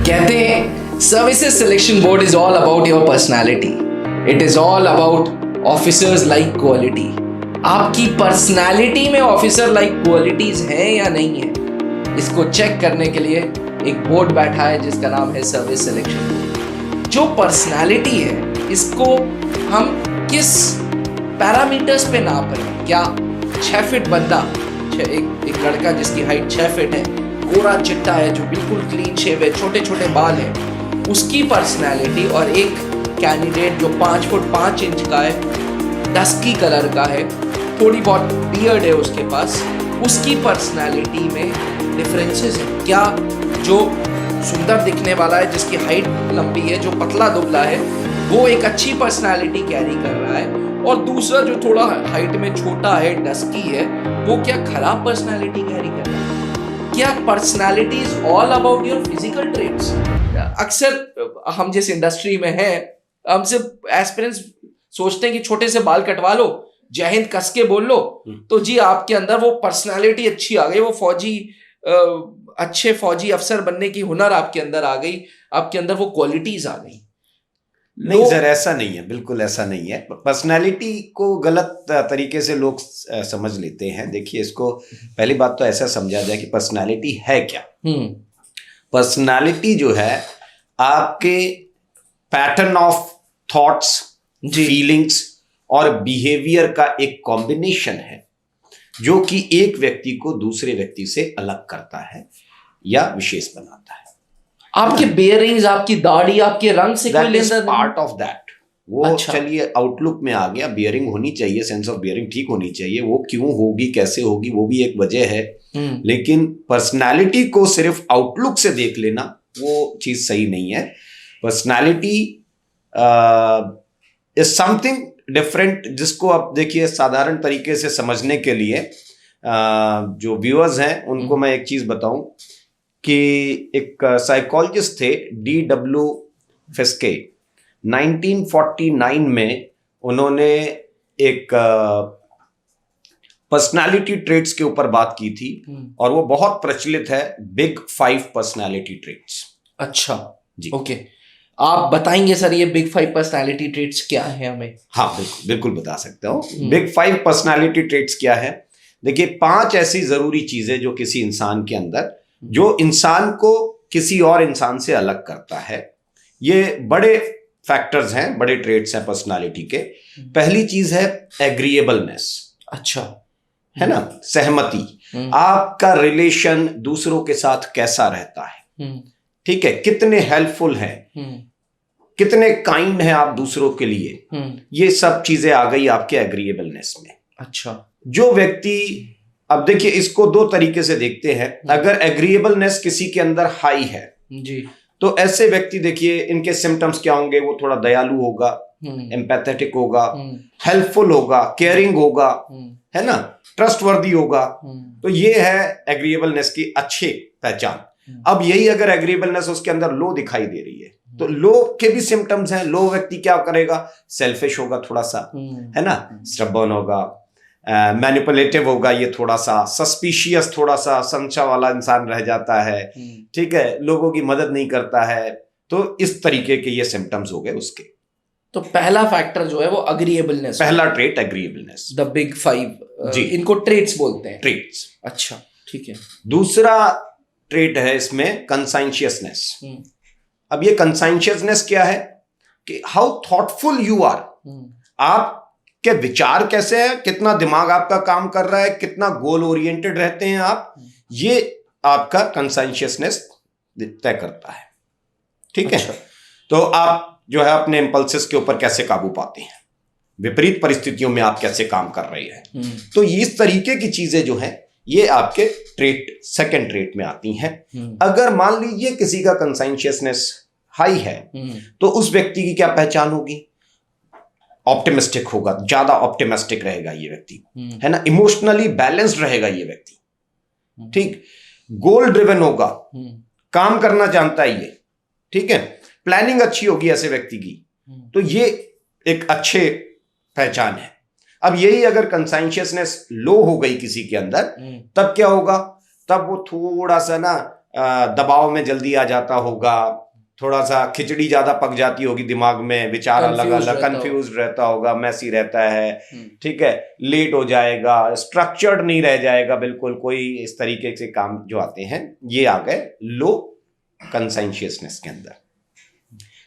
कहते हैं services selection board is all about your personality, it is all about officers like quality. आपकी personality में officer like qualities हैं या नहीं है, इसको चेक करने के लिए एक बोर्ड बैठा है जिसका नाम है सर्विस सिलेक्शन बोर्ड। जो पर्सनालिटी है इसको हम किस पैरामीटर्स पे नाप रहे हैं? क्या 6 फीट बंदा, एक लड़का जिसकी हाइट 6 फीट है, गोरा चिट्टा है, जो बिल्कुल क्लीन शेव है, छोटे छोटे बाल है, उसकी पर्सनालिटी, और एक कैंडिडेट जो 5 फुट 5 इंच का है, डस्की कलर का है, थोड़ी बहुत बियर्ड है उसके पास, उसकी पर्सनालिटी में डिफरेंसेस हैं क्या? जो सुंदर दिखने वाला है, जिसकी हाइट लंबी है, जो पतला दुबला है, वो एक अच्छी पर्सनालिटी कैरी कर रहा है, और दूसरा जो थोड़ा हाइट में छोटा है, डस्की है, वो क्या खराब पर्सनालिटी कैरी कर रहा है? क्या personality is all about your physical traits? अक्सर हम जिस इंडस्ट्री में हैं, हमसे एस्पिरेंट्स सोचते हैं कि छोटे से बाल कटवा लो, जय हिंद कस के बोल लो, तो जी आपके अंदर वो पर्सनालिटी अच्छी आ गई, वो अच्छे फौजी अफसर बनने की हुनर आपके अंदर आ गई, आपके अंदर वो क्वालिटीज आ गई। नहीं सर, ऐसा नहीं है, बिल्कुल ऐसा नहीं है। पर्सनालिटी को गलत तरीके से लोग समझ लेते हैं। देखिए, इसको पहली बात तो ऐसा समझा जाए कि पर्सनालिटी है क्या। पर्सनालिटी जो है आपके पैटर्न ऑफ थॉट्स, फीलिंग्स और बिहेवियर का एक कॉम्बिनेशन है, जो कि एक व्यक्ति को दूसरे व्यक्ति से अलग करता है या विशेष बनाता है। आपके बेयरिंग्स, आपकी दाढ़ी, आपके रंग से कोई लेना पार्ट ऑफ दैट। वो अच्छा। चलिए आउटलुक में आ गया, बियरिंग होनी चाहिए, सेंस ऑफ बियरिंग ठीक होनी चाहिए, वो क्यों होगी, कैसे होगी, वो भी एक वजह है। लेकिन पर्सनालिटी को सिर्फ आउटलुक से देख लेना वो चीज सही नहीं है। पर्सनालिटी इज समथिंग डिफरेंट, जिसको आप देखिए साधारण तरीके से समझने के लिए जो व्यूअर्स हैं उनको मैं एक चीज बताऊं कि एक साइकोलॉजिस्ट थे D.W. फिस्के, 1949 में उन्होंने एक पर्सनालिटी ट्रेट्स के ऊपर बात की थी, और वो बहुत प्रचलित है, बिग 5 पर्सनालिटी ट्रेट्स। अच्छा जी, ओके। आप बताएंगे सर ये बिग 5 पर्सनालिटी ट्रेट्स क्या है हमें? हाँ, बिल्कुल बता सकता हूँ। बिग 5 पर्सनालिटी ट्रेट्स क्या है? देखिए, 5 ऐसी जरूरी चीजें जो किसी इंसान के अंदर, जो इंसान को किसी और इंसान से अलग करता है, ये बड़े फैक्टर्स हैं, बड़े ट्रेट्स हैं पर्सनालिटी के। पहली चीज है एग्रीएबलनेस। अच्छा, है ना, सहमति। आपका रिलेशन दूसरों के साथ कैसा रहता है, ठीक है, कितने हेल्पफुल हैं, कितने काइंड हैं आप दूसरों के लिए, ये सब चीजें आ गई आपके एग्रीएबलनेस में। अच्छा, जो व्यक्ति, अब देखिए इसको 2 तरीके से देखते हैं। अगर एग्रीएबलनेस किसी के अंदर हाई है जी, तो ऐसे व्यक्ति देखिए इनके सिम्टम्स क्या होंगे? वो थोड़ा दयालु होगा, एम्पैथेटिक होगा, हेल्पफुल होगा, केयरिंग होगा, है ना, ट्रस्टवर्दी होगा। तो ये है एग्रीएबलनेस की अच्छी पहचान। अब यही अगर एग्रीएबलनेस उसके अंदर लो दिखाई दे रही है, तो लो के भी सिम्टम्स हैं। लो व्यक्ति क्या करेगा? सेल्फिश होगा थोड़ा सा, है ना, स्टबर्न होगा, मैनिपुलेटिव होगा, ये थोड़ा सा सस्पिशियस, थोड़ा सा संशय वाला इंसान रह जाता है, ठीक है, लोगों की मदद नहीं करता है। तो इस तरीके के ये सिम्टम्स हो गए उसके। तो पहला फैक्टर जो है वो एग्रीएबलनेस, पहला ट्रेट एग्रीएबलनेस, द बिग 5 जी, इनको ट्रेट्स बोलते हैं। ट्रेट्स, अच्छा, ठीक है। दूसरा ट्रेट है इसमें कंसाइंशियसनेस। अब ये कंसाइंशियसनेस क्या है कि हाउ थॉटफुल यू आर, आप के विचार कैसे हैं, कितना दिमाग आपका काम कर रहा है, कितना गोल ओरिएंटेड रहते हैं आप, ये आपका कंसाइंशियसनेस तय करता है, ठीक है। तो आप जो है अपने इंपल्सेस के ऊपर कैसे काबू पाते हैं, विपरीत परिस्थितियों में आप कैसे काम कर रहे हैं। तो इस तरीके की चीजें जो हैं ये आपके ट्रेट, सेकंड ट्रेट में आती हैं। अगर मान लीजिए किसी का कंसाइंशियसनेस हाई है, तो उस व्यक्ति की क्या पहचान होगी? ऑप्टिमिस्टिक होगा, ज्यादा ऑप्टिमिस्टिक रहेगा ये व्यक्ति, है ना, इमोशनली बैलेंस्ड रहेगा ये व्यक्ति, ठीक, गोल ड्रिवन होगा, काम करना जानता है ये, ठीक है, प्लानिंग अच्छी होगी ऐसे व्यक्ति की। तो ये एक अच्छे पहचान है। अब यही अगर कंसाइंशियसनेस लो हो गई किसी के अंदर, तब क्या होगा? तब वो थोड़ा सा ना दबाव में जल्दी आ जाता होगा, थोड़ा सा खिचड़ी ज्यादा पक जाती होगी दिमाग में, विचार अलग अलग, कंफ्यूज रहता होगा, मैसी रहता है, ठीक है, लेट हो जाएगा, स्ट्रक्चर्ड नहीं रह जाएगा बिल्कुल, कोई इस तरीके से काम जो आते हैं ये आ गए लो कंसाइंशियसनेस के अंदर।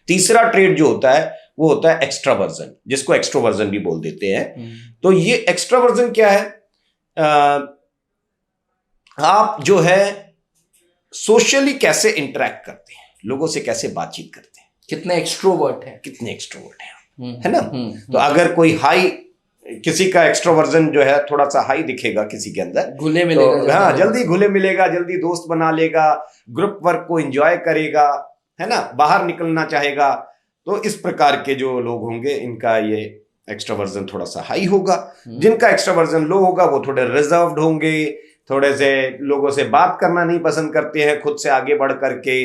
तीसरा ट्रेट जो होता है वो होता है एक्स्ट्रावर्जन, जिसको एक्सट्रोवर्जन भी बोल देते हैं। तो ये एक्स्ट्रावर्जन क्या है? आप जो है सोशली कैसे इंटरेक्ट करते हैं, लोगों से कैसे बातचीत करते हैं, कितने एक्सट्रोवर्ट हैं, कितने एक्सट्रोवर्ट हैं, है ना? तो अगर कोई हाई, किसी का एक्सट्रोवर्जन जो है थोड़ा सा हाई दिखेगा किसी के अंदर, घुले मिलेगा, तो हाँ जल्दी घुले मिलेगा, जल्दी दोस्त बना लेगा, ग्रुप वर्क को एंजॉय करेगा, है ना, बाहर निकलना चाहेगा। तो इस प्रकार के जो लोग होंगे इनका ये एक्सट्रोवर्जन थोड़ा सा हाई होगा। जिनका एक्सट्रोवर्जन लो होगा वो थोड़े रिजर्व्ड होंगे, थोड़े से लोगों से बात करना नहीं पसंद करते हैं, खुद से आगे बढ़ करके,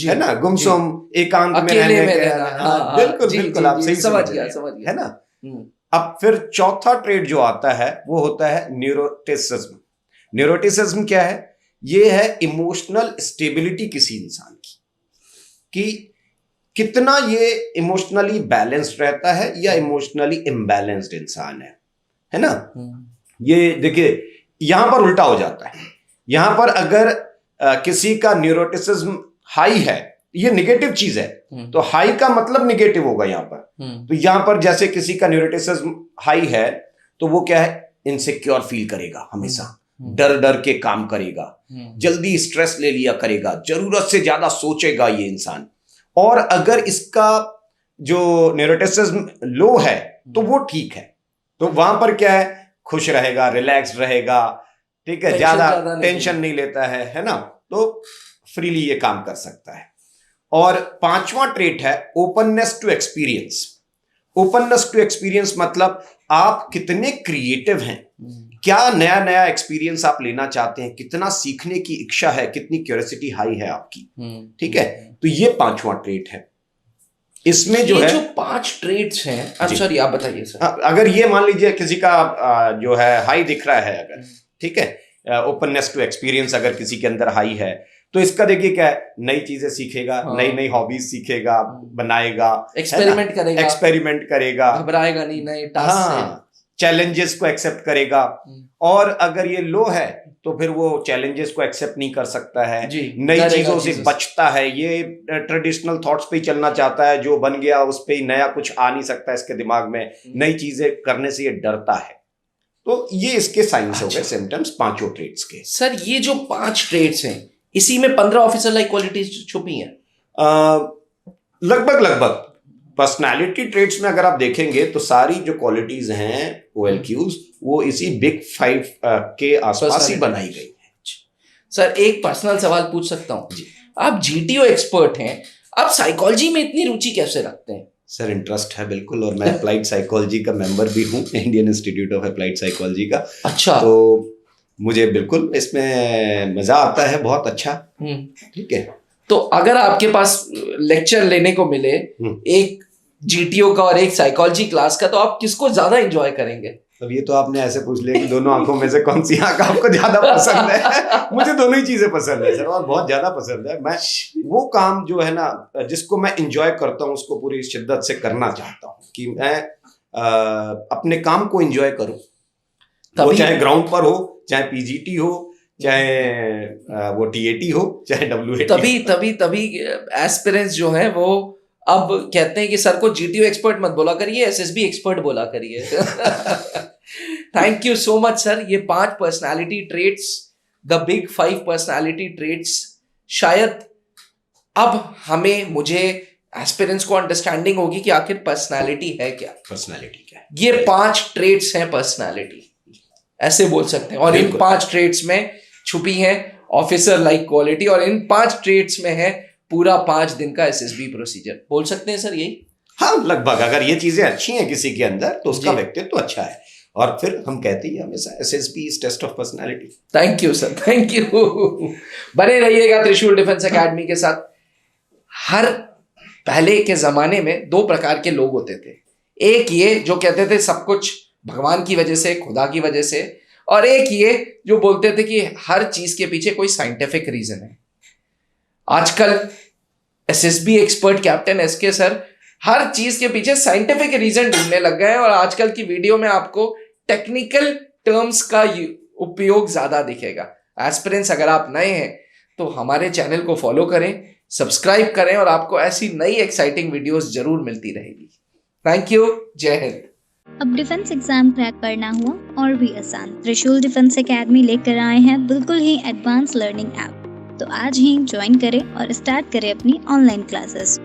है ना, गुमसुम एकांत में रहने के। हाँ, बिल्कुल बिल्कुल, आप सही समझ गया, है ना। अब फिर चौथा ट्रेट जो आता है वो होता है न्यूरोटिसिज्म। न्यूरोटिसिज्म क्या है? ये है इमोशनल स्टेबिलिटी किसी इंसान की, कि कितना ये इमोशनली बैलेंस्ड रहता है या इमोशनली इम्बैलेंस्ड इंसान है ना। ये देखिए यहां पर उल्टा हो जाता है। यहां पर अगर किसी का न्यूरोटिसिज्म हाई है, ये निगेटिव चीज है, तो हाई का मतलब निगेटिव होगा यहां पर। तो यहां पर जैसे किसी का न्यूरोटिसिज्म हाई है तो वो क्या है, इनसिक्योर फील करेगा, हमेशा डर डर के काम करेगा, जल्दी स्ट्रेस ले लिया करेगा, जरूरत से ज्यादा सोचेगा ये इंसान। और अगर इसका जो न्यूरोटिसिज्म लो है तो वो ठीक है, तो वहां पर क्या है, खुश रहेगा, रिलैक्स रहेगा, ठीक है, ज्यादा टेंशन नहीं लेता है ना, तो फ्रीली ये काम कर सकता है। और पांचवा ट्रेट है openness to experience. Openness to experience मतलब आप कितने क्रिएटिव हैं, क्या नया नया एक्सपीरियंस आप लेना चाहते हैं, कितना सीखने की इच्छा है, कितनी क्यूरियोसिटी हाई है आपकी, ठीक है। तो ये पांचवा ट्रेट है। इसमें जो है जो 5 ट्रेट्स हैं, सॉरी आप बताइए सर। अगर ये मान लीजिए किसी का जो है हाई दिख रहा है, अगर ठीक है, ओपननेस टू एक्सपीरियंस अगर किसी के अंदर हाई है, तो इसका देखिए क्या है, नई चीजें सीखेगा, नई नई हॉबीज सीखेगा, बनाएगा, एक्सपेरिमेंट करेगा, घबराएगा नहीं नए टास्क से, चैलेंजेस को एक्सेप्ट करेगा। और अगर ये लो है तो फिर वो चैलेंजेस को एक्सेप्ट नहीं कर सकता है, नई चीजों से बचता है, ये ट्रेडिशनल थॉट्स पे ही चलना चाहता है, जो बन गया उस पे ही नया कुछ आ नहीं सकता इसके दिमाग में, नई चीजें करने से ये डरता है। तो ये इसके साइंस हो गए, सिम्टम्स पांचों ट्रेट्स के। सर ये जो 5 ट्रेट्स हैं, इसी में 15 ऑफिसर लाइक क्वालिटीज छुपी हैं लगभग। पर्सनालिटी ट्रेट्स में अगर आप देखेंगे तो सारी जो क्वालिटीज हैं OLQs, वो इसी बिग 5 के आसपास ही बनाई गई है। सर एक पर्सनल सवाल पूछ सकता हूँ? आप GTO एक्सपर्ट हैं, आप साइकोलॉजी में इतनी रुचि कैसे रखते हैं? सर इंटरेस्ट है बिल्कुल, और मैं अप्लाइड साइकोलॉजी का मेंबर भी हूँ, Indian institute of applied psychology का। अच्छा। तो मुझे बिल्कुल इसमें मजा आता है, बहुत अच्छा। ठीक है, तो अगर आपके पास लेक्चर लेने को मिले एक GTO का और एक साइकोलॉजी क्लास का, तो आप किसको ज्यादा एंजॉय करेंगे? अब ये तो आपने ऐसे पूछ लिया कि दोनों आंखों में से कौन सी आंख आपको ज्यादा पसंद है। मुझे दोनों ही चीजें पसंद है सर, और बहुत ज्यादा पसंद है। मैं वो काम जो है ना, जिसको मैं एंजॉय करता हूँ, उसको पूरी शिद्दत से करना चाहता हूँ, कि मैं अपने काम को एंजॉय करूँ, वो चाहे ग्राउंड पर हो, चाहे PGT हो, चाहे वो TAT हो, चाहे WAT। तभी एस्पिरेंट्स जो है वो अब कहते हैं कि सर को GTO एक्सपर्ट मत बोला करिए, SSB एक्सपर्ट बोला करिए। Thank you so much sir. ये 5 personality traits, the big 5 personality traits, शायद अब मुझे एस्पिरेंट्स को अंडरस्टैंडिंग होगी कि आखिर पर्सनालिटी है क्या, पर्सनालिटी क्या है। ये 5 ट्रेट्स हैं पर्सनालिटी, ऐसे बोल सकते हैं। और इन 5 ट्रेट्स में छुपी है ऑफिसर लाइक क्वालिटी, और इन 5 ट्रेट्स में है पूरा 5 दिन का SSB प्रोसीजर। बोल सकते हैं सर यही? हाँ लगभग। अगर ये चीजें अच्छी हैं किसी के अंदर तो उसका व्यक्तित्व तो अच्छा है, और फिर हम कहते हैं हमेशा SSB is test of personality. Thank you sir, thank you. बने रहिएगा त्रिशूल डिफेंस एकेडमी के साथ। पहले के जमाने में 2 प्रकार के लोग होते थे, एक ये जो कहते थे सब कुछ भगवान की वजह से, खुदा की वजह से, और एक ये जो बोलते थे कि हर चीज के पीछे कोई साइंटिफिक रीजन है। आजकल SSB expert captain SK sir हर चीज के पीछे साइंटिफिक रीजन ढूंढने लग गए हैं और आजकल की वीडियो में आपको टेक्निकल टर्म्स का उपयोग ज्यादा दिखेगा। एस्पिरेंट्स अगर आप नए हैं तो हमारे चैनल को फॉलो करें, सब्सक्राइब करें और आपको ऐसी नई एक्साइटिंग वीडियोस जरूर मिलती रहेगी। थैंक यू, जय हिंद। अब डिफेंस एग्जाम क्रैक करना हुआ और भी आसान, त्रिशूल डिफेंस एकेडमी लेकर आए हैं बिल्कुल ही एडवांस लर्निंग ऐप। तो आज ही ज्वाइन करें और स्टार्ट करें अपनी ऑनलाइन क्लासेस।